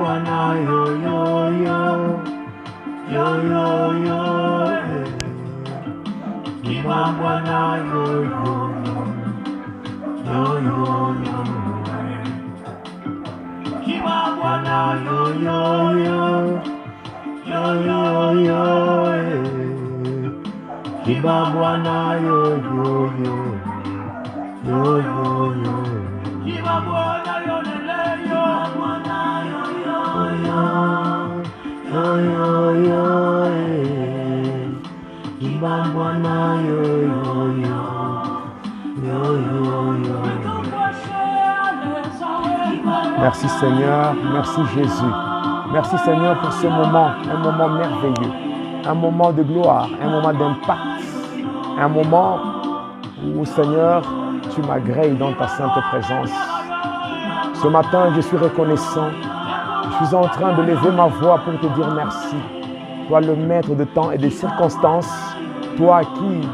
Kibamwana yo yo yo, yo yo yo, Kibamwana yo yo yo, yo yo yo, Kibamwana yo yo yo, yo yo yo, Kibamwana yo yo yo, yo yo yo. Kibamwana yo lele yo, yo yo yo, Kibamwana yo yo yo, yo yo yo. Merci Seigneur, merci Jésus. Merci Seigneur pour ce moment, un moment merveilleux, un moment de gloire, un moment d'impact, un moment où Seigneur, tu m'agrées dans ta sainte présence. Ce matin, je suis reconnaissant. Je suis en train de lever ma voix pour te dire merci. Toi, le maître de temps et des circonstances, toi qui,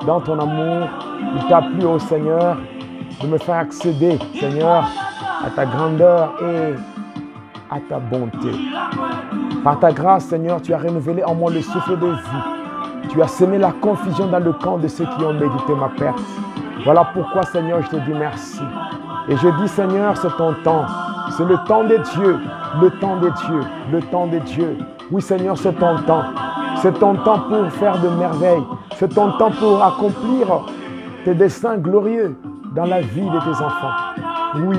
dans ton amour, il t'a plu, ô Seigneur, de me faire accéder, Seigneur, à ta grandeur et à ta bonté. Par ta grâce, Seigneur, tu as renouvelé en moi le souffle de vie. Tu as semé la confusion dans le camp de ceux qui ont médité ma perte. Voilà pourquoi, Seigneur, je te dis merci. Et je dis, Seigneur, c'est ton temps. C'est le temps de Dieu, le temps de Dieu, le temps de Dieu. Oui, Seigneur, c'est ton temps. C'est ton temps pour faire de merveilles. C'est ton temps pour accomplir tes desseins glorieux dans la vie de tes enfants. Oui,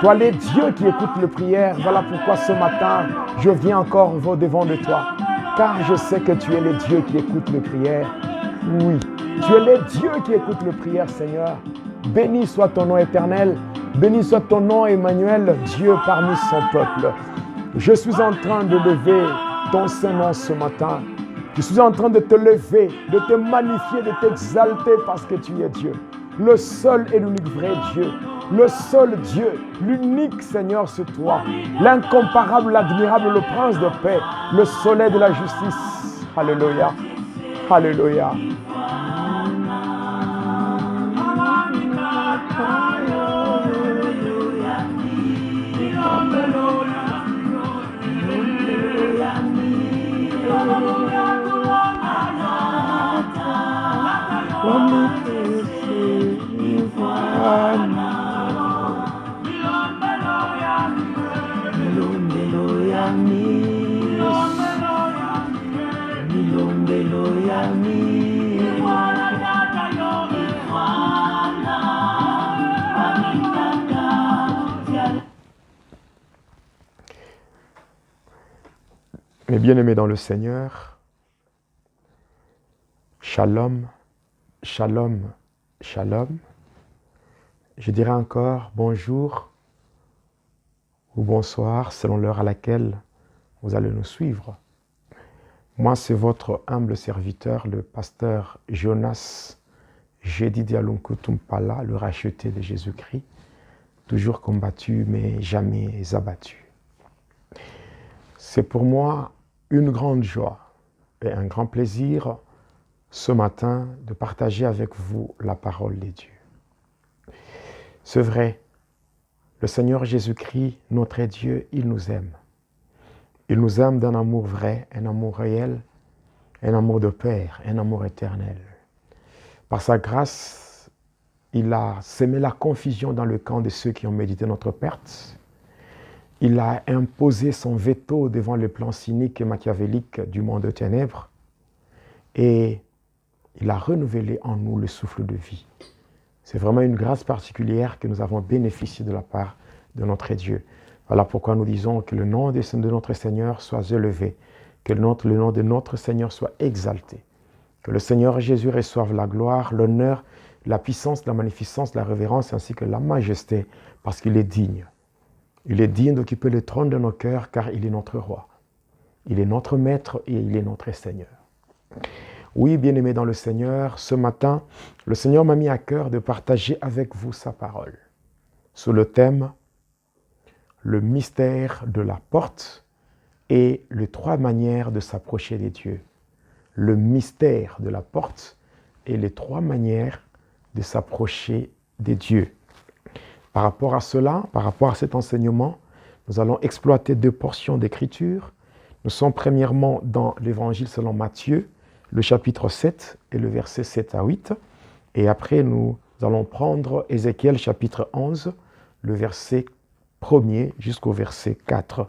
toi, les dieux qui écoutent les prières, voilà pourquoi ce matin, je viens encore au-devant de toi. Car je sais que tu es le Dieu qui écoute les prières. Oui, tu es le Dieu qui écoute les prières, Seigneur. Béni soit ton nom éternel. Béni soit ton nom, Emmanuel, Dieu parmi son peuple. Je suis en train de lever ton Saint-Nom ce matin. Je suis en train de te lever, de te magnifier, de t'exalter parce que tu es Dieu. Le seul et l'unique vrai Dieu. Le seul Dieu, l'unique Seigneur, c'est toi. L'incomparable, l'admirable, le prince de paix, le soleil de la justice. Alléluia. Alléluia. Mes bien-aimés dans le Seigneur, shalom, shalom, shalom. Je dirais encore bonjour ou bonsoir selon l'heure à laquelle vous allez nous suivre. Moi, c'est votre humble serviteur, le pasteur Jonas Jedidi Alunkutumpala, le racheté de Jésus-Christ, toujours combattu mais jamais abattu. C'est pour moi une grande joie et un grand plaisir ce matin de partager avec vous la parole de Dieu. C'est vrai, le Seigneur Jésus-Christ, notre Dieu, il nous aime. Il nous aime d'un amour vrai, un amour réel, un amour de Père, un amour éternel. Par sa grâce, il a semé la confusion dans le camp de ceux qui ont médité notre perte. Il a imposé son veto devant le plan cynique et machiavélique du monde de ténèbres. Et il a renouvelé en nous le souffle de vie. C'est vraiment une grâce particulière que nous avons bénéficié de la part de notre Dieu. Voilà pourquoi nous disons que le nom de notre Seigneur soit élevé, que le nom de notre Seigneur soit exalté, que le Seigneur Jésus reçoive la gloire, l'honneur, la puissance, la magnificence, la révérence ainsi que la majesté, parce qu'il est digne. Il est digne d'occuper le trône de nos cœurs car il est notre roi. Il est notre maître et il est notre Seigneur. Oui, bien-aimés dans le Seigneur, ce matin, le Seigneur m'a mis à cœur de partager avec vous sa parole sous le thème « Le mystère de la porte et les 3 manières de s'approcher des dieux ». Le mystère de la porte et les 3 manières de s'approcher des dieux. Par rapport à cela, par rapport à cet enseignement, Nous allons exploiter deux portions d'écriture. Nous sommes premièrement dans l'évangile selon Matthieu, le chapitre 7 et le verset 7 à 8. Et après, nous allons prendre Ézéchiel chapitre 11, le verset 1er jusqu'au verset 4.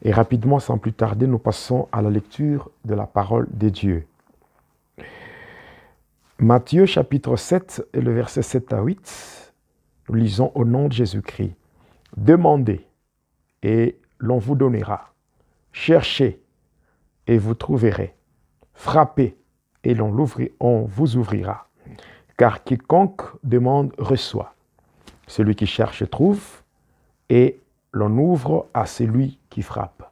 Et rapidement, sans plus tarder, nous passons à la lecture de la parole de Dieu. Matthieu chapitre 7 et le verset 7 à 8, nous lisons au nom de Jésus-Christ. Demandez et l'on vous donnera. Cherchez et vous trouverez. Frappez et on vous ouvrira. Car quiconque demande reçoit. Celui qui cherche trouve et l'on ouvre à celui qui frappe.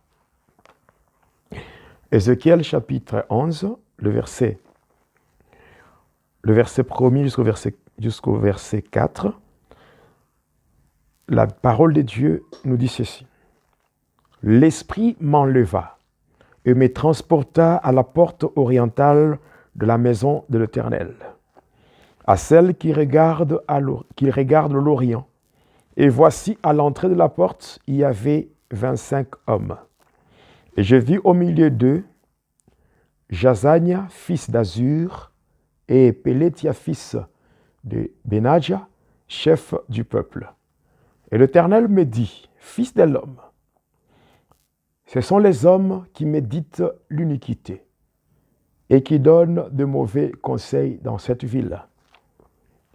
Ézéchiel chapitre 11, le verset 1er jusqu'au verset 4. La parole de Dieu nous dit ceci. L'Esprit m'enleva et me transporta à la porte orientale de la maison de l'Éternel, à celle qui regarde l'Orient. Et voici, à l'entrée de la porte, il y avait 25 hommes. Et je vis au milieu d'eux Jazania, fils d'Azur, et Pélétia, fils de Benadja, chef du peuple. Et l'Éternel me dit, fils de l'homme, ce sont les hommes qui méditent l'iniquité et qui donnent de mauvais conseils dans cette ville.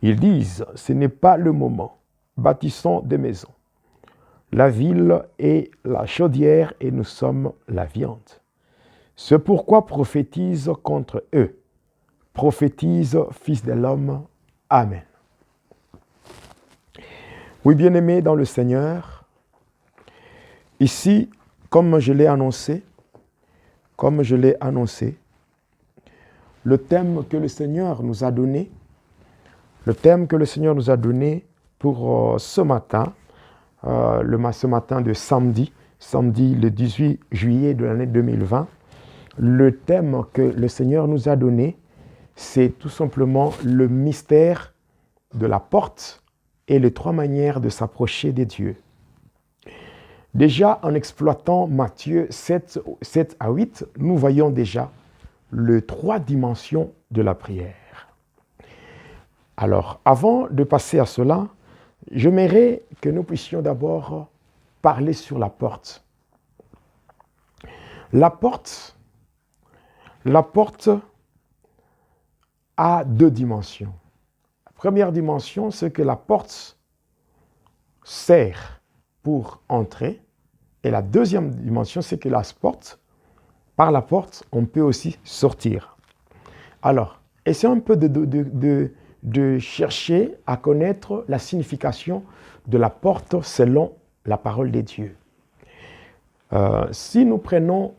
Ils disent, ce n'est pas le moment, bâtissons des maisons. La ville est la chaudière et nous sommes la viande. C'est pourquoi prophétise contre eux. Prophétise, fils de l'homme. Amen. Oui, bien-aimés dans le Seigneur, ici, comme je l'ai annoncé, le thème que le Seigneur nous a donné, pour ce matin, ce matin de samedi le 18 juillet de l'année 2020, le thème que le Seigneur nous a donné, c'est tout simplement le mystère de la porte et les trois manières de s'approcher des dieux. Déjà, en exploitant Matthieu 7 à 8, nous voyons déjà les trois dimensions de la prière. Alors, avant de passer à cela, j'aimerais que nous puissions d'abord parler sur la porte. La porte a deux dimensions. La première dimension, c'est que la porte sert pour entrer. Et la deuxième dimension, c'est que par la porte, on peut aussi sortir. Alors, essayons un peu de chercher à connaître la signification de la porte selon la parole des dieux. Si nous prenons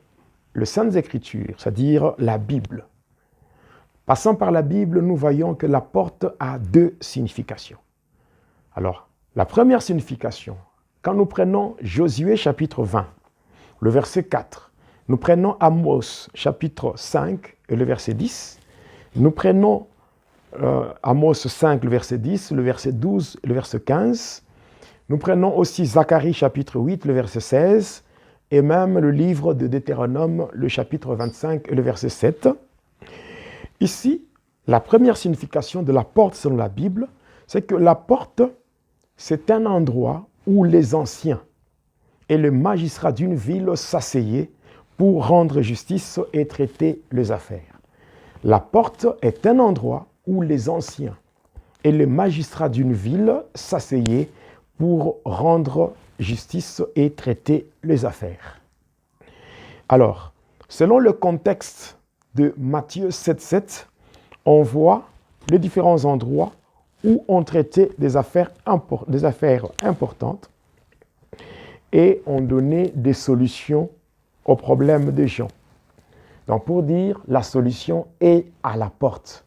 le Saintes Écritures, c'est-à-dire la Bible, passant par la Bible, nous voyons que la porte a deux significations. Alors, la première signification, quand nous prenons Josué chapitre 20, le verset 4, nous prenons Amos chapitre 5 et le verset 10, nous prenons Amos 5, le verset 10, le verset 12 et le verset 15, nous prenons aussi Zacharie chapitre 8, le verset 16, et même le livre de Deutéronome, le chapitre 25 et le verset 7. Ici, la première signification de la porte selon la Bible, c'est que la porte, c'est un endroit où les anciens et les magistrats d'une ville s'asseyaient pour rendre justice et traiter les affaires. La porte est un endroit où les anciens et les magistrats d'une ville s'asseyaient pour rendre justice et traiter les affaires. Alors, selon le contexte de Matthieu 7,7, on voit les différents endroits où on traitait des affaires importantes et on donnait des solutions aux problèmes des gens. Donc, pour dire, la solution est à la porte.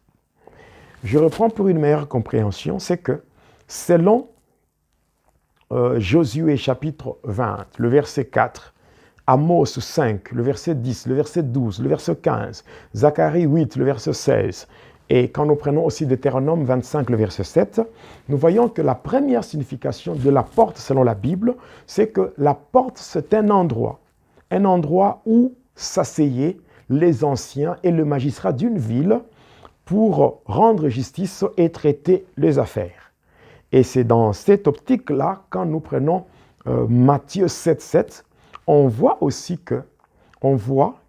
Je reprends pour une meilleure compréhension, c'est que selon Josué chapitre 20, le verset 4, Amos 5, le verset 10, le verset 12, le verset 15, Zacharie 8, le verset 16, Et quand nous prenons aussi Deutéronome 25, le verset 7, nous voyons que la première signification de la porte selon la Bible, c'est que la porte, c'est un endroit où s'asseyaient les anciens et le magistrat d'une ville pour rendre justice et traiter les affaires. Et c'est dans cette optique-là, quand nous prenons Matthieu 7, 7, on voit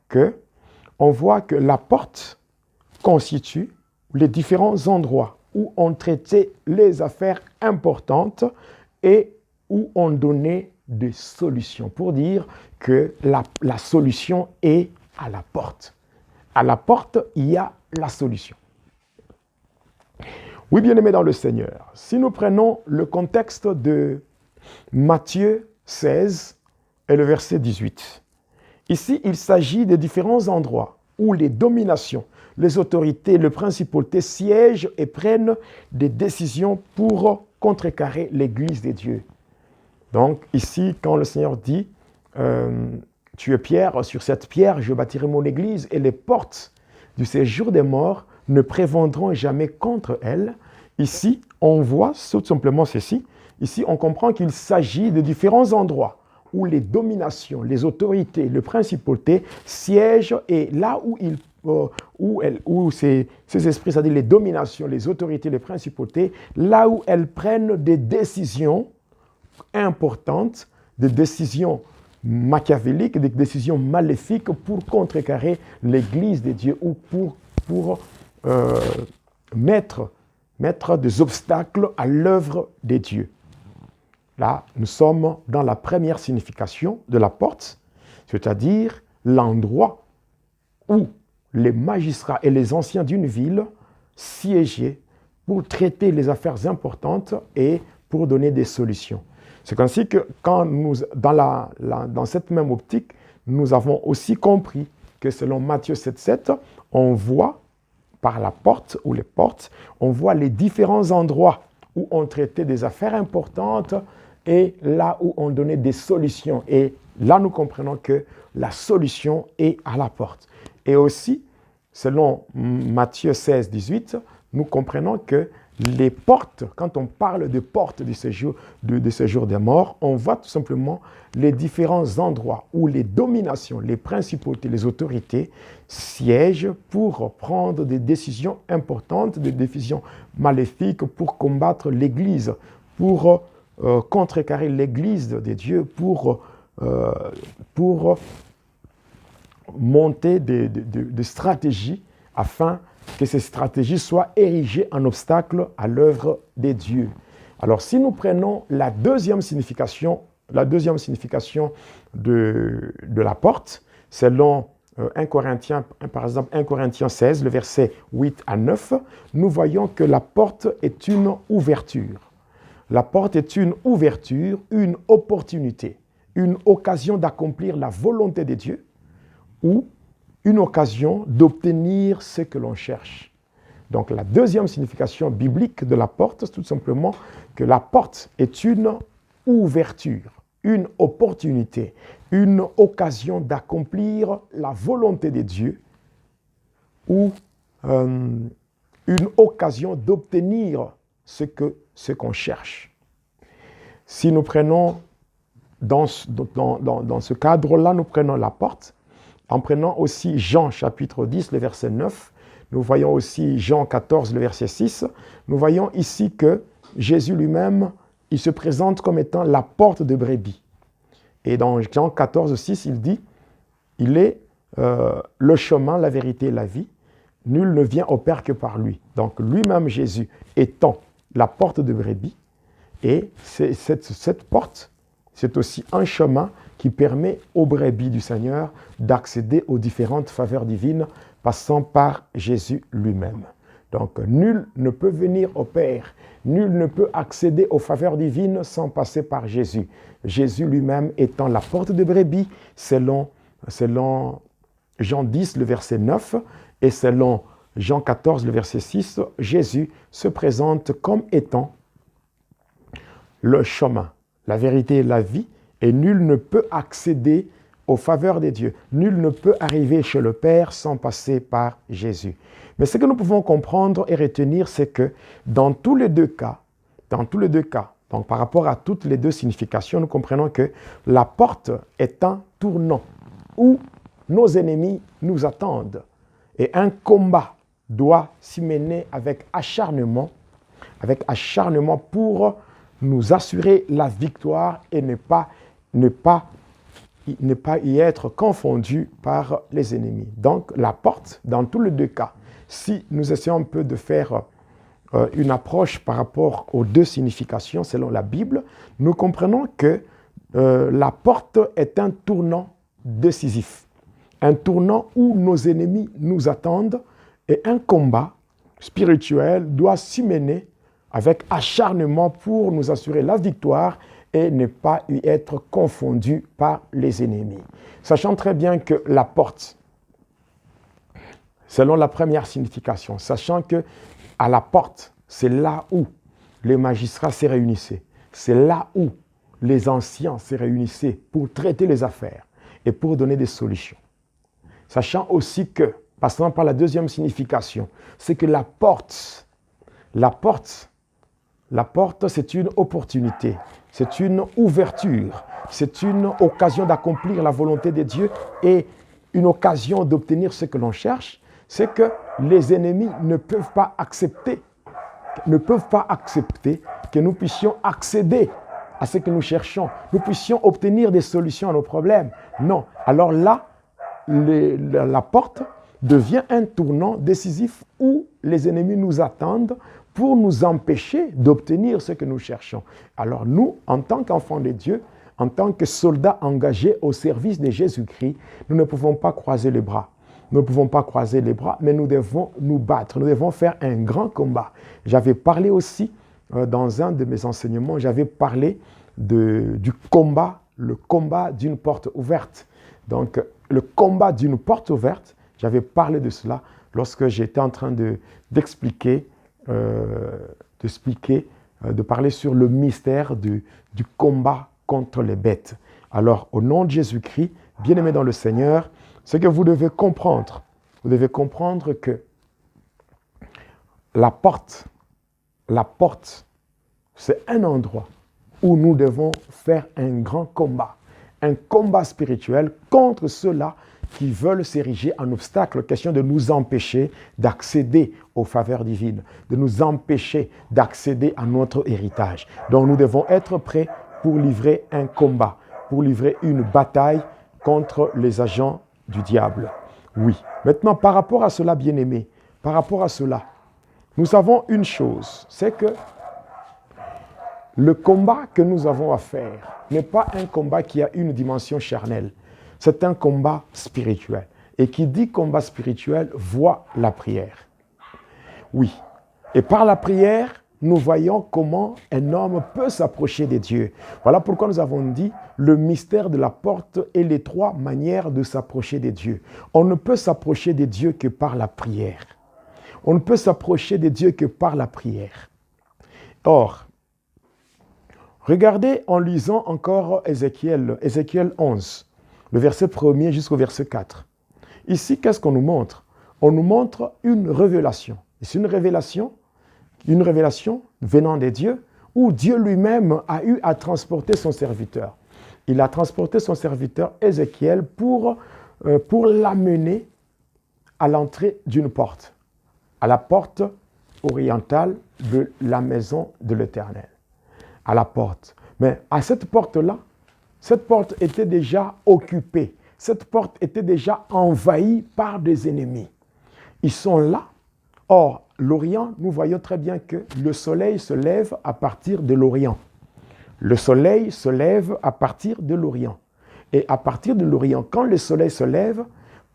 que la porte constitue les différents endroits où on traitait les affaires importantes et où on donnait des solutions, pour dire que la solution est à la porte. À la porte, il y a la solution. Oui, bien-aimés dans le Seigneur, si nous prenons le contexte de Matthieu 16 et le verset 18, ici, il s'agit de différents endroits où les dominations, les autorités, les principautés siègent et prennent des décisions pour contrecarrer l'Église de Dieu. Donc ici, quand le Seigneur dit tu es Pierre, sur cette pierre je bâtirai mon Église et les portes du séjour des morts ne prévaudront jamais contre elle. Ici, on voit tout simplement ceci. Ici, on comprend qu'il s'agit de différents endroits où les dominations, les autorités, les principautés siègent et là où ces esprits, c'est-à-dire les dominations, les autorités, les principautés, là où elles prennent des décisions importantes, des décisions machiavéliques, des décisions maléfiques pour contrecarrer l'Église de Dieu ou pour mettre des obstacles à l'œuvre de Dieu. Là, nous sommes dans la première signification de la porte, c'est-à-dire l'endroit où les magistrats et les anciens d'une ville siégeaient pour traiter les affaires importantes et pour donner des solutions. C'est ainsi que quand dans cette même optique, nous avons aussi compris que selon Matthieu 7,7, on voit par la porte ou les portes, on voit les différents endroits où on traitait des affaires importantes et là où on donnait des solutions. Et là, nous comprenons que la solution est à la porte. Et aussi, selon Matthieu 16, 18, nous comprenons que les portes, quand on parle de portes du séjour des morts, on voit tout simplement les différents endroits où les dominations, les principautés, les autorités siègent pour prendre des décisions importantes, des décisions maléfiques pour combattre l'Église, pour contrecarrer l'Église de Dieu, pour monter des stratégies afin que ces stratégies soient érigées en obstacle à l'œuvre de Dieu. Alors, si nous prenons la deuxième signification de la porte, selon 1 Corinthiens 16, le verset 8 à 9, nous voyons que la porte est une ouverture. La porte est une ouverture, une opportunité, une occasion d'accomplir la volonté de Dieu ou une occasion d'obtenir ce que l'on cherche. Donc la deuxième signification biblique de la porte, c'est tout simplement que la porte est une ouverture, une opportunité, une occasion d'accomplir la volonté de Dieu ou une occasion d'obtenir ce qu'on cherche. Si nous prenons dans ce cadre-là, nous prenons la porte, en prenant aussi Jean chapitre 10, le verset 9, nous voyons aussi Jean 14, le verset 6, nous voyons ici que Jésus lui-même, il se présente comme étant la porte de brebis. Et dans Jean 14, 6, il dit, il est le chemin, la vérité et la vie, nul ne vient au Père que par lui. Donc lui-même Jésus étant la porte de brebis, et cette porte, c'est aussi un chemin qui permet aux brebis du Seigneur d'accéder aux différentes faveurs divines passant par Jésus lui-même. Donc, nul ne peut venir au Père, nul ne peut accéder aux faveurs divines sans passer par Jésus. Jésus lui-même étant la porte de brebis, selon Jean 10, le verset 9, et selon Jean 14, le verset 6, Jésus se présente comme étant le chemin, la vérité et la vie, et nul ne peut accéder aux faveurs de Dieu. Nul ne peut arriver chez le Père sans passer par Jésus. Mais ce que nous pouvons comprendre et retenir, c'est que dans tous les deux cas, donc par rapport à toutes les deux significations, nous comprenons que la porte est un tournant où nos ennemis nous attendent. Et un combat doit s'y mener avec acharnement pour nous assurer la victoire et ne pas y être confondu par les ennemis. Donc la porte, dans tous les deux cas, si nous essayons un peu de faire une approche par rapport aux deux significations selon la Bible, nous comprenons que la porte est un tournant décisif, un tournant où nos ennemis nous attendent et un combat spirituel doit s'y mener avec acharnement pour nous assurer la victoire et ne pas y être confondu par les ennemis. Sachant très bien que la porte, selon la première signification, sachant que à la porte, c'est là où les magistrats se réunissaient, c'est là où les anciens se réunissaient pour traiter les affaires et pour donner des solutions. Sachant aussi que, passant par la deuxième signification, c'est que la porte, c'est une opportunité, c'est une ouverture, c'est une occasion d'accomplir la volonté de Dieu et une occasion d'obtenir ce que l'on cherche. C'est que les ennemis ne peuvent pas accepter que nous puissions accéder à ce que nous cherchons, nous puissions obtenir des solutions à nos problèmes. Non. Alors là, la porte devient un tournant décisif où les ennemis nous attendent pour nous empêcher d'obtenir ce que nous cherchons. Alors nous, en tant qu'enfants de Dieu, en tant que soldats engagés au service de Jésus-Christ, nous ne pouvons pas croiser les bras. Nous ne pouvons pas croiser les bras, mais nous devons nous battre. Nous devons faire un grand combat. J'avais parlé aussi, dans un de mes enseignements, j'avais parlé du combat, le combat d'une porte ouverte. Donc, le combat d'une porte ouverte, j'avais parlé de cela lorsque j'étais en train d'expliquer, de parler sur le mystère du combat contre les bêtes. Alors, au nom de Jésus-Christ, bien-aimés dans le Seigneur, ce que vous devez comprendre que la porte, c'est un endroit où nous devons faire un grand combat spirituel contre ceux-là qui veulent s'ériger en obstacle, question de nous empêcher d'accéder aux faveurs divines, de nous empêcher d'accéder à notre héritage. Donc nous devons être prêts pour livrer un combat, pour livrer une bataille contre les agents du diable. Oui. Maintenant, par rapport à cela, bien-aimés, par rapport à cela, nous savons une chose, c'est que le combat que nous avons à faire n'est pas un combat qui a une dimension charnelle. C'est un combat spirituel. Et qui dit combat spirituel voit la prière. Oui. Et par la prière, nous voyons comment un homme peut s'approcher de Dieu. Voilà pourquoi nous avons dit le mystère de la porte et les trois manières de s'approcher de Dieu. On ne peut s'approcher de Dieu que par la prière. On ne peut s'approcher de Dieu que par la prière. Or, regardez en lisant encore Ézéchiel 11, le verset 1er jusqu'au verset 4. Ici, qu'est-ce qu'on nous montre? On nous montre une révélation. C'est une révélation venant de Dieu, où Dieu lui-même a eu à transporter son serviteur. Il a transporté son serviteur Ézéchiel pour l'amener à l'entrée d'une porte, à la porte orientale de la maison de l'Éternel. À la porte. Mais à cette porte-là, cette porte était déjà occupée. Cette porte était déjà envahie par des ennemis. Ils sont là. Or, l'Orient, nous voyons très bien que le soleil se lève à partir de l'Orient. Le soleil se lève à partir de l'Orient. Et à partir de l'Orient, quand le soleil se lève,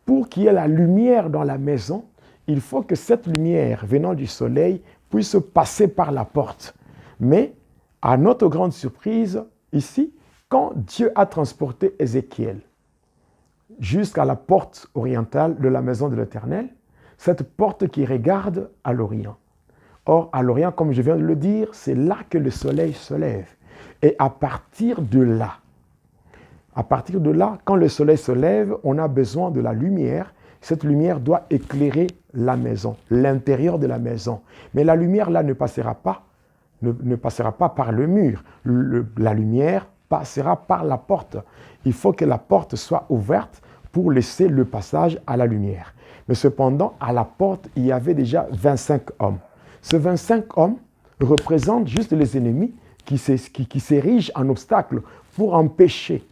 pour qu'il y ait la lumière dans la maison, il faut que cette lumière venant du soleil puisse passer par la porte. Mais, à notre grande surprise, ici, quand Dieu a transporté Ézéchiel jusqu'à la porte orientale de la maison de l'Éternel, cette porte qui regarde à l'Orient. Or, à l'Orient, comme je viens de le dire, c'est là que le soleil se lève. Et à partir de là, À partir de là, quand le soleil se lève, on a besoin de la lumière. Cette lumière doit éclairer la maison, l'intérieur de la maison. Mais la lumière là ne passera pas par le mur. La lumière passera par la porte. Il faut que la porte soit ouverte pour laisser le passage à la lumière. Mais cependant, à la porte, il y avait déjà 25 hommes. Ces 25 hommes représentent juste les ennemis qui s'érigent en obstacle pour empêcher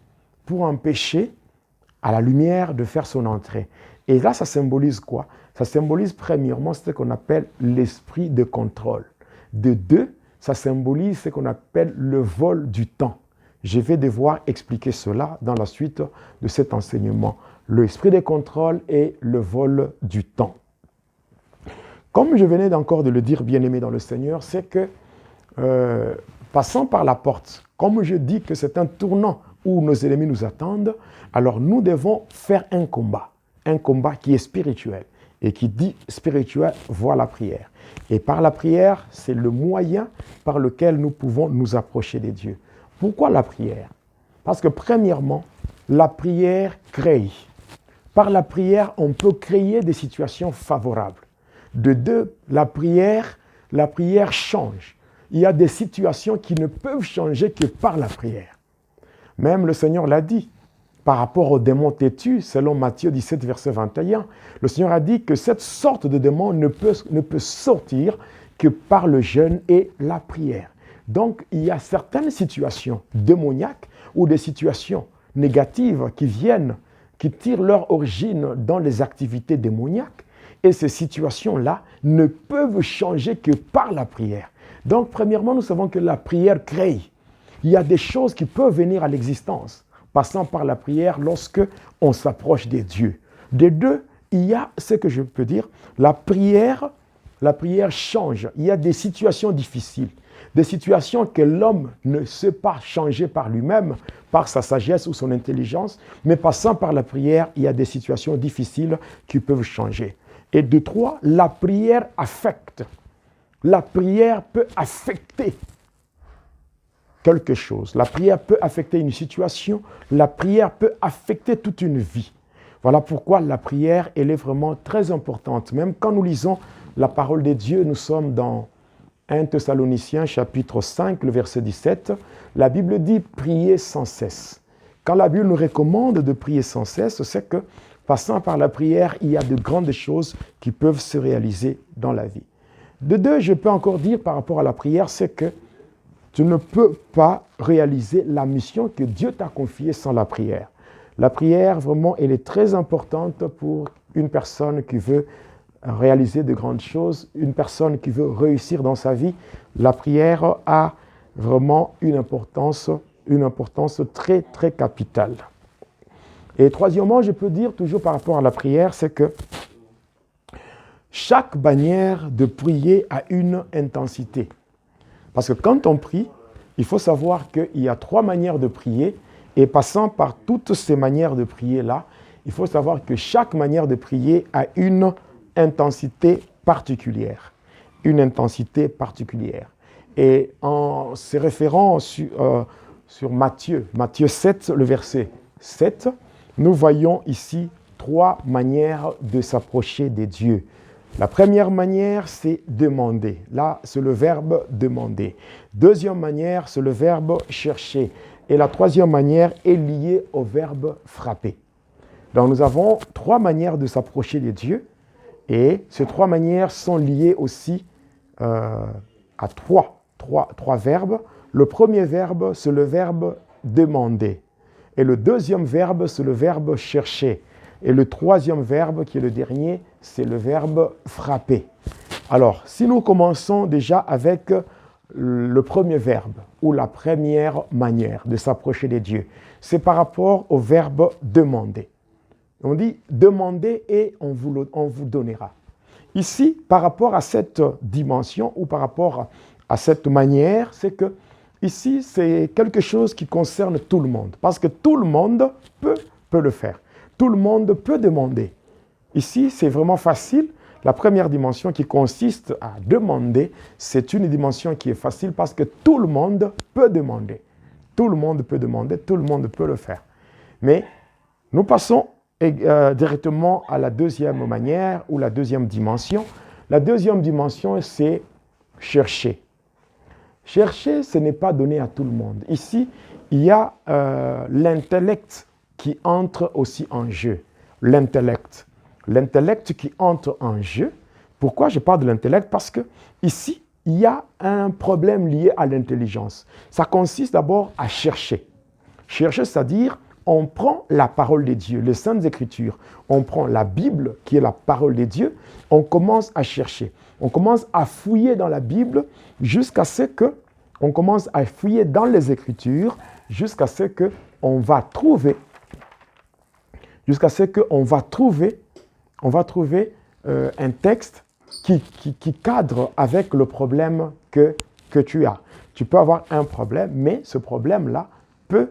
à la lumière de faire son entrée. Et là, ça symbolise quoi? Ça symbolise premièrement ce qu'on appelle l'esprit de contrôle. De deux, ça symbolise ce qu'on appelle le vol du temps. Je vais devoir expliquer cela dans la suite de cet enseignement. L'esprit de contrôle et le vol du temps. Comme je venais encore de le dire, bien-aimé dans le Seigneur, c'est que passant par la porte, comme je dis que c'est un tournant où nos ennemis nous attendent, alors nous devons faire un combat qui est spirituel. Et qui dit spirituel, voit la prière. Et par la prière, c'est le moyen par lequel nous pouvons nous approcher de Dieu. Pourquoi la prière? Parce que premièrement, la prière crée. Par la prière, on peut créer des situations favorables. De deux, la prière change. Il y a des situations qui ne peuvent changer que par la prière. Même le Seigneur l'a dit. Par rapport au démon têtu, selon Matthieu 17, verset 21, le Seigneur a dit que cette sorte de démon ne peut sortir que par le jeûne et la prière. Donc, il y a certaines situations démoniaques ou des situations négatives qui tirent leur origine dans les activités démoniaques. Et ces situations-là ne peuvent changer que par la prière. Donc, premièrement, nous savons que la prière crée. Il y a des choses qui peuvent venir à l'existence, passant par la prière lorsque on s'approche de Dieu. De deux, il y a ce que je peux dire, la prière change. Il y a des situations difficiles, des situations que l'homme ne sait pas changer par lui-même, par sa sagesse ou son intelligence, mais passant par la prière, il y a des situations difficiles qui peuvent changer. Et de trois, la prière affecte. La prière peut affecter quelque chose. La prière peut affecter une situation, la prière peut affecter toute une vie. Voilà pourquoi la prière, elle est vraiment très importante. Même quand nous lisons la parole de Dieu, nous sommes dans 1 Thessaloniciens chapitre 5, le verset 17. La Bible dit « priez sans cesse ». Quand la Bible nous recommande de prier sans cesse, c'est que passant par la prière, il y a de grandes choses qui peuvent se réaliser dans la vie. De deux, je peux encore dire par rapport à la prière, c'est que tu ne peux pas réaliser la mission que Dieu t'a confiée sans la prière. La prière, vraiment, elle est très importante pour une personne qui veut réaliser de grandes choses, une personne qui veut réussir dans sa vie. La prière a vraiment une importance très, très capitale. Et troisièmement, je peux dire toujours par rapport à la prière, c'est que chaque manière de prier a une intensité. Parce que quand on prie, il faut savoir qu'il y a trois manières de prier. Et passant par toutes ces manières de prier-là, il faut savoir que chaque manière de prier a une intensité particulière. Une intensité particulière. Et en se référant sur Matthieu 7, le verset 7, nous voyons ici trois manières de s'approcher de Dieu. La première manière, c'est demander. Là, c'est le verbe demander. Deuxième manière, c'est le verbe chercher. Et la troisième manière est liée au verbe frapper. Donc, nous avons trois manières de s'approcher de Dieu. Et ces trois manières sont liées aussi à trois verbes. Le premier verbe, c'est le verbe demander. Et le deuxième verbe, c'est le verbe chercher. Et le troisième verbe, qui est le dernier, c'est le verbe frapper. Alors, si nous commençons déjà avec le premier verbe, ou la première manière de s'approcher de Dieu, c'est par rapport au verbe demander. On dit demandez et on vous donnera. Ici, par rapport à cette dimension ou par rapport à cette manière, c'est que ici, c'est quelque chose qui concerne tout le monde. Parce que tout le monde peut le faire. Tout le monde peut demander. Ici, c'est vraiment facile. La première dimension qui consiste à demander, c'est une dimension qui est facile parce que tout le monde peut demander. Tout le monde peut demander, tout le monde peut le faire. Mais nous passons directement à la deuxième manière ou la deuxième dimension. La deuxième dimension, c'est chercher. Chercher, ce n'est pas donné à tout le monde. Ici, il y a l'intellect qui entre aussi en jeu. L'intellect. L'intellect qui entre en jeu. Pourquoi je parle de l'intellect? Parce que ici, il y a un problème lié à l'intelligence. Ça consiste d'abord à chercher. Chercher, c'est-à-dire, on prend la parole de Dieu, les Saintes Écritures, on prend la Bible, qui est la parole de Dieu, on commence à chercher. On commence à fouiller dans la Bible jusqu'à ce que, on commence à fouiller dans les Écritures jusqu'à ce qu'on va trouver, un texte qui cadre avec le problème que tu as. Tu peux avoir un problème, mais ce problème-là peut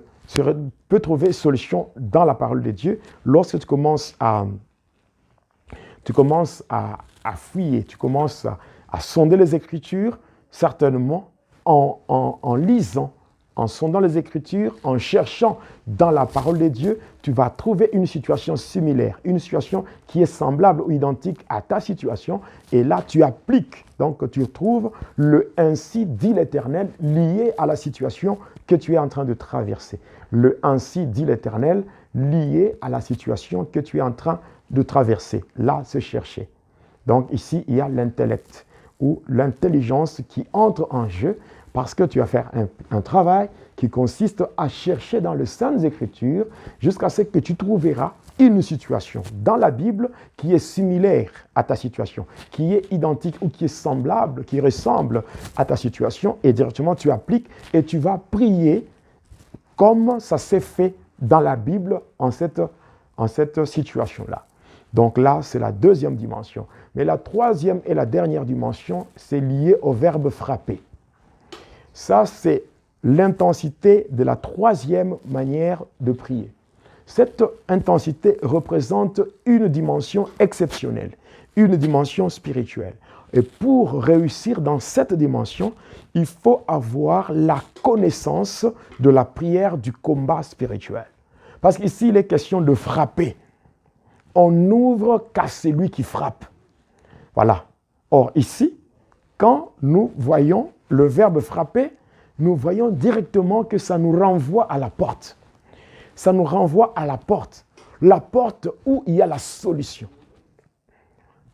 trouver solution dans la parole de Dieu lorsque tu commences à fouiller, tu commences à sonder les Écritures, certainement en lisant, en sondant les Écritures, en cherchant dans la parole de Dieu, tu vas trouver une situation similaire, une situation qui est semblable ou identique à ta situation, et là tu appliques, donc tu trouves le « ainsi dit l'Éternel » lié à la situation que tu es en train de traverser. Le « ainsi dit l'Éternel » lié à la situation que tu es en train de traverser. Là, c'est chercher. Donc ici, il y a l'intellect ou l'intelligence qui entre en jeu parce que tu vas faire un travail qui consiste à chercher dans les Saintes Écritures jusqu'à ce que tu trouveras une situation dans la Bible qui est similaire à ta situation, qui est identique ou qui est semblable, qui ressemble à ta situation, et directement tu appliques et tu vas prier comme ça s'est fait dans la Bible en cette situation-là. Donc là, c'est la deuxième dimension. Mais la troisième et la dernière dimension, c'est lié au verbe frapper. Ça, c'est l'intensité de la troisième manière de prier. Cette intensité représente une dimension exceptionnelle, une dimension spirituelle. Et pour réussir dans cette dimension, il faut avoir la connaissance de la prière du combat spirituel. Parce qu'ici, il est question de frapper. On n'ouvre qu'à celui qui frappe. Voilà. Or, ici, quand nous voyons le verbe frapper, nous voyons directement que ça nous renvoie à la porte. Ça nous renvoie à la porte où il y a la solution.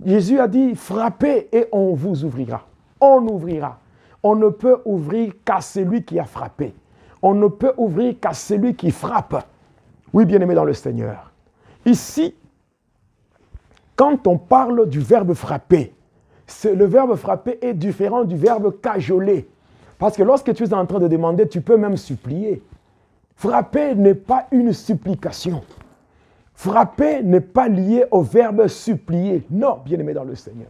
Jésus a dit, frappez et on vous ouvrira. On ouvrira. On ne peut ouvrir qu'à celui qui a frappé. On ne peut ouvrir qu'à celui qui frappe. Oui, bien-aimé dans le Seigneur. Ici, quand on parle du verbe frapper, le verbe frapper est différent du verbe cajoler. Parce que lorsque tu es en train de demander, tu peux même supplier. Frapper n'est pas une supplication. Frapper n'est pas lié au verbe supplier. Non, bien-aimé dans le Seigneur.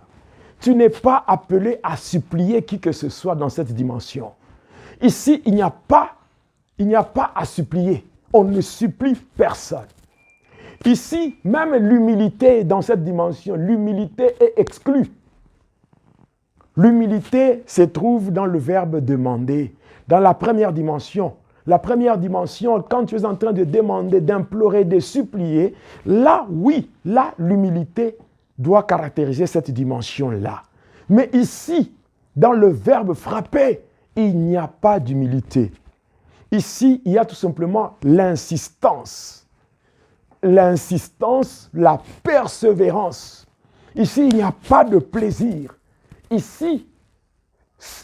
Tu n'es pas appelé à supplier qui que ce soit dans cette dimension. Ici, il n'y a pas à supplier. On ne supplie personne. Ici, même l'humilité dans cette dimension, l'humilité est exclue. L'humilité se trouve dans le verbe demander, dans la première dimension. La première dimension, quand tu es en train de demander, d'implorer, de supplier, là, oui, là, l'humilité doit caractériser cette dimension-là. Mais ici, dans le verbe frapper, il n'y a pas d'humilité. Ici, il y a tout simplement l'insistance. L'insistance, la persévérance. Ici, il n'y a pas de plaisir. Ici,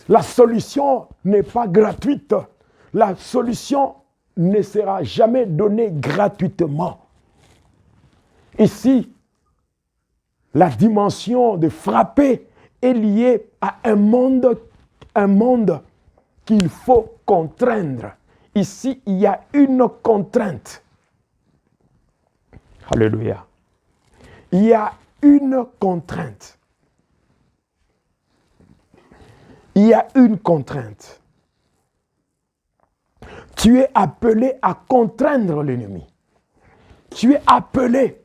la solution n'est pas gratuite. La solution ne sera jamais donnée gratuitement. Ici, la dimension de frapper est liée à un monde qu'il faut contraindre. Ici, il y a une contrainte. Alléluia. Il y a une contrainte. Il y a une contrainte. Tu es appelé à contraindre l'ennemi. Tu es appelé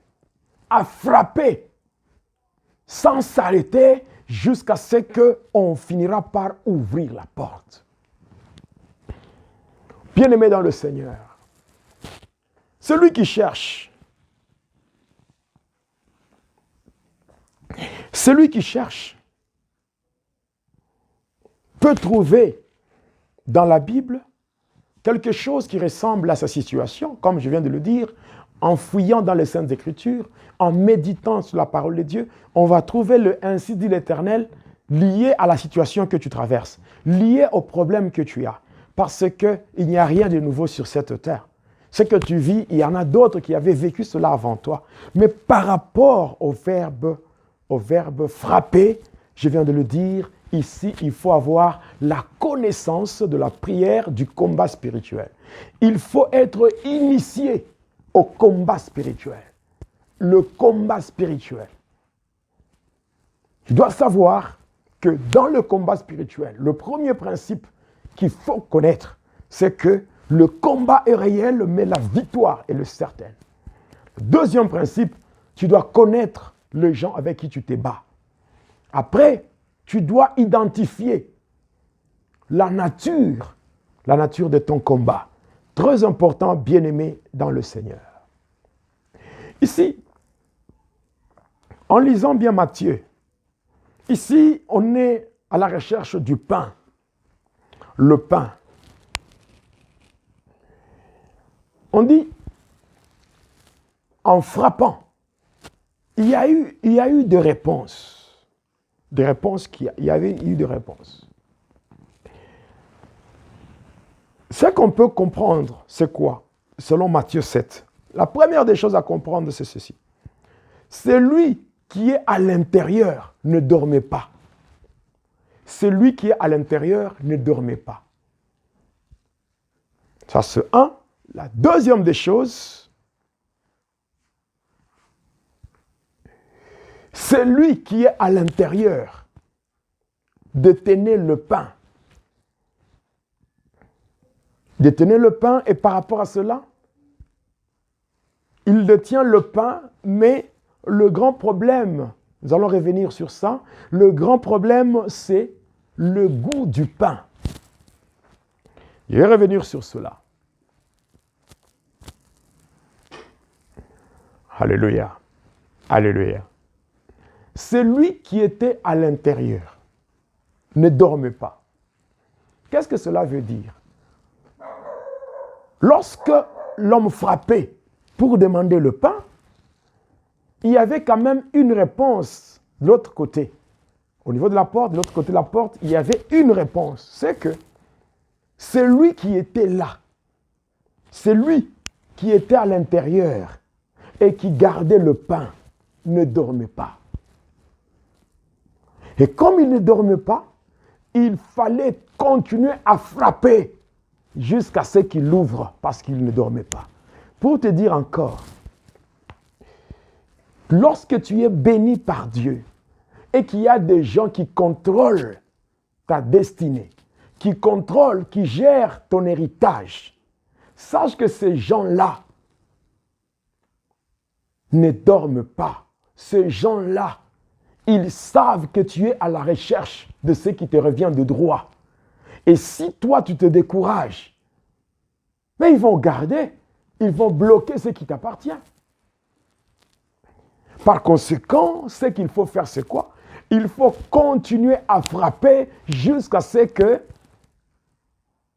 à frapper sans s'arrêter jusqu'à ce qu'on finira par ouvrir la porte. Bien-aimé dans le Seigneur, Celui qui cherche. Celui qui cherche peut trouver dans la Bible quelque chose qui ressemble à sa situation, comme je viens de le dire, en fouillant dans les Saintes Écritures, en méditant sur la parole de Dieu, on va trouver le ainsi dit l'Éternel lié à la situation que tu traverses, lié au problème que tu as. Parce qu'il n'y a rien de nouveau sur cette terre. Ce que tu vis, il y en a d'autres qui avaient vécu cela avant toi. Mais par rapport au verbe frapper, je viens de le dire, ici, il faut avoir la connaissance de la prière du combat spirituel. Il faut être initié au combat spirituel. Le combat spirituel. Tu dois savoir que dans le combat spirituel, le premier principe qu'il faut connaître, c'est que le combat est réel, mais la victoire est le certain. Deuxième principe, tu dois connaître les gens avec qui tu te bats. Après, tu dois identifier la nature de ton combat. Très important, bien-aimé dans le Seigneur. Ici, en lisant bien Matthieu, ici, on est à la recherche du pain. Le pain. On dit, en frappant, il y a eu des réponses. Il y avait eu des réponses. Ce qu'on peut comprendre, c'est quoi? Selon Matthieu 7. La première des choses à comprendre, c'est ceci. Celui qui est à l'intérieur ne dormait pas. Celui qui est à l'intérieur ne dormait pas. Ça, c'est un. La deuxième des choses, celui qui est à l'intérieur détenait le pain. Détenait le pain et par rapport à cela, il détient le pain, mais le grand problème, nous allons revenir sur ça, le grand problème, c'est le goût du pain. Je vais revenir sur cela. Alléluia. Alléluia. Celui qui était à l'intérieur ne dormait pas. Qu'est-ce que cela veut dire? Lorsque l'homme frappait pour demander le pain, il y avait quand même une réponse de l'autre côté. Au niveau de la porte, de l'autre côté de la porte, il y avait une réponse. C'est que celui qui était là, celui qui était à l'intérieur et qui gardait le pain, ne dormait pas. Et comme il ne dormait pas, il fallait continuer à frapper jusqu'à ce qu'il ouvre parce qu'il ne dormait pas. Pour te dire encore, lorsque tu es béni par Dieu et qu'il y a des gens qui contrôlent ta destinée, qui contrôlent, qui gèrent ton héritage, sache que ces gens-là ne dorment pas. Ces gens-là, ils savent que tu es à la recherche de ce qui te revient de droit. Et si toi, tu te décourages, mais ils vont garder, ils vont bloquer ce qui t'appartient. Par conséquent, ce qu'il faut faire, c'est quoi? Il faut continuer à frapper jusqu'à ce que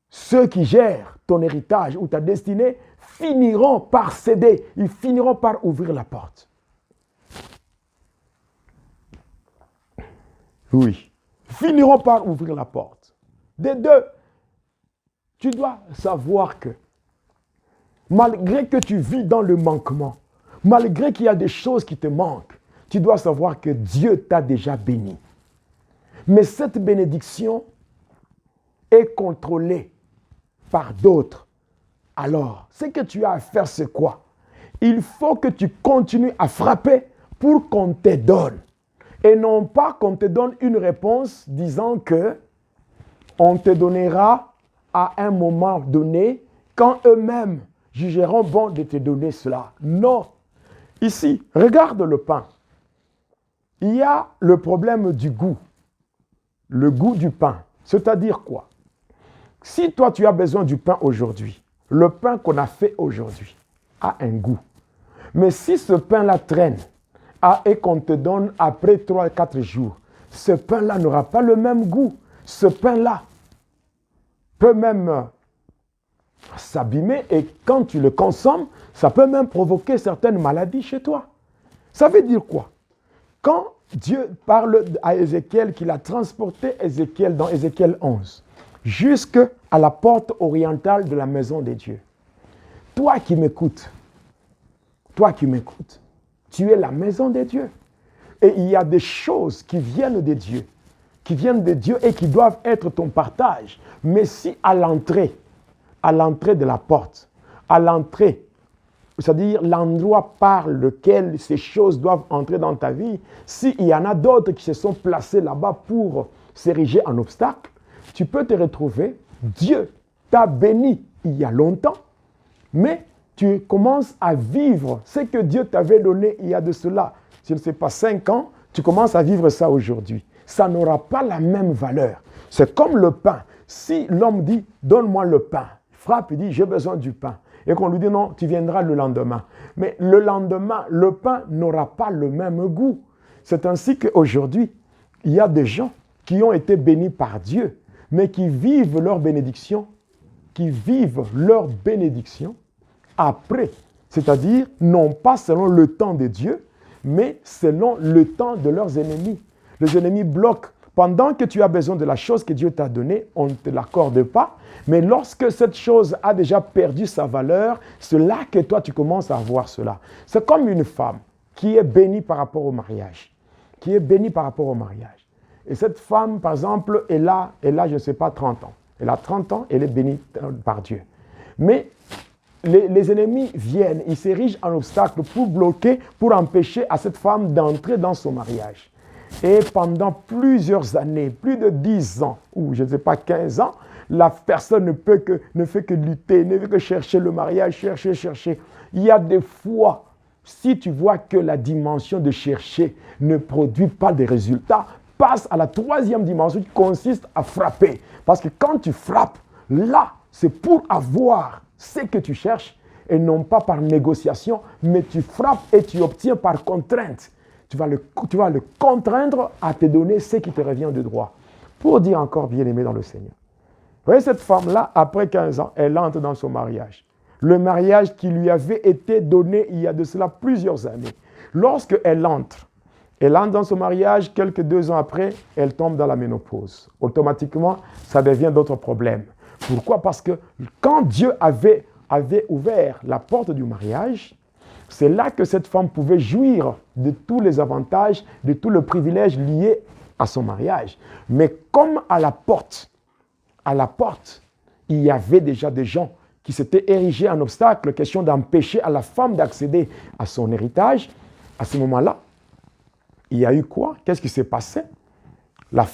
ceux qui gèrent ton héritage ou ta destinée finiront par céder, ils finiront par ouvrir la porte. Oui, finiront par ouvrir la porte. Des deux, tu dois savoir que malgré que tu vis dans le manquement, malgré qu'il y a des choses qui te manquent, tu dois savoir que Dieu t'a déjà béni. Mais cette bénédiction est contrôlée par d'autres. Alors, ce que tu as à faire, c'est quoi? Il faut que tu continues à frapper pour qu'on te donne. Et non pas qu'on te donne une réponse disant que on te donnera à un moment donné quand eux-mêmes jugeront bon de te donner cela. Non. Ici, regarde le pain. Il y a le problème du goût. Le goût du pain. C'est-à-dire quoi? Si toi tu as besoin du pain aujourd'hui, le pain qu'on a fait aujourd'hui, a un goût. Mais si ce pain-là traîne et qu'on te donne après 3-4 jours, ce pain-là n'aura pas le même goût. Ce pain-là peut même s'abîmer et quand tu le consommes, ça peut même provoquer certaines maladies chez toi. Ça veut dire quoi? Quand Dieu parle à Ézéchiel qu'il a transporté Ézéchiel dans Ézéchiel 11 jusqu'à la porte orientale de la maison des dieux. Toi qui m'écoutes, tu es la maison des dieux. Et il y a des choses qui viennent de Dieu, et qui doivent être ton partage. Mais si à l'entrée de la porte, à l'entrée, c'est-à-dire l'endroit par lequel ces choses doivent entrer dans ta vie, s'il y en a d'autres qui se sont placés là-bas pour s'ériger en obstacle, tu peux te retrouver, Dieu t'a béni il y a longtemps, mais tu commences à vivre ce que Dieu t'avait donné il y a de cela, je ne sais pas, 5 ans, tu commences à vivre ça aujourd'hui. Ça n'aura pas la même valeur. C'est comme le pain. Si l'homme dit, donne-moi le pain, il frappe, il dit, j'ai besoin du pain. Et qu'on lui dit, non, tu viendras le lendemain. Mais le lendemain, le pain n'aura pas le même goût. C'est ainsi qu'aujourd'hui, il y a des gens qui ont été bénis par Dieu, mais qui vivent leur bénédiction, après. C'est-à-dire, non pas selon le temps de Dieu, mais selon le temps de leurs ennemis. Les ennemis bloquent. Pendant que tu as besoin de la chose que Dieu t'a donnée, on ne te l'accorde pas. Mais lorsque cette chose a déjà perdu sa valeur, c'est là que toi, tu commences à voir cela. C'est comme une femme qui est bénie par rapport au mariage. Et cette femme, par exemple, elle a, je ne sais pas, 30 ans. Elle a 30 ans, elle est bénie par Dieu. Mais les ennemis viennent, ils s'érigent en obstacle pour bloquer, pour empêcher à cette femme d'entrer dans son mariage. Et pendant plusieurs années, plus de 10 ans, ou je ne sais pas, 15 ans, la personne ne fait que lutter, ne fait que chercher le mariage, chercher. Il y a des fois, si tu vois que la dimension de chercher ne produit pas de résultats, passe à la 3e dimension qui consiste à frapper. Parce que quand tu frappes, là, c'est pour avoir ce que tu cherches et non pas par négociation, mais tu frappes et tu obtiens par contrainte. Tu vas le contraindre à te donner ce qui te revient de droit. Pour dire encore, bien-aimé dans le Seigneur. Vous voyez, cette femme-là, après 15 ans, elle entre dans son mariage. Le mariage qui lui avait été donné il y a de cela plusieurs années. Lorsqu'elle entre dans son mariage, quelques 2 ans après, elle tombe dans la ménopause. Automatiquement, ça devient d'autres problèmes. Pourquoi? Parce que quand Dieu avait ouvert la porte du mariage, c'est là que cette femme pouvait jouir de tous les avantages, de tous les privilèges liés à son mariage. Mais comme à la porte, il y avait déjà des gens qui s'étaient érigés en obstacle, question d'empêcher à la femme d'accéder à son héritage, à ce moment-là, il y a eu quoi? Qu'est-ce qui s'est passé?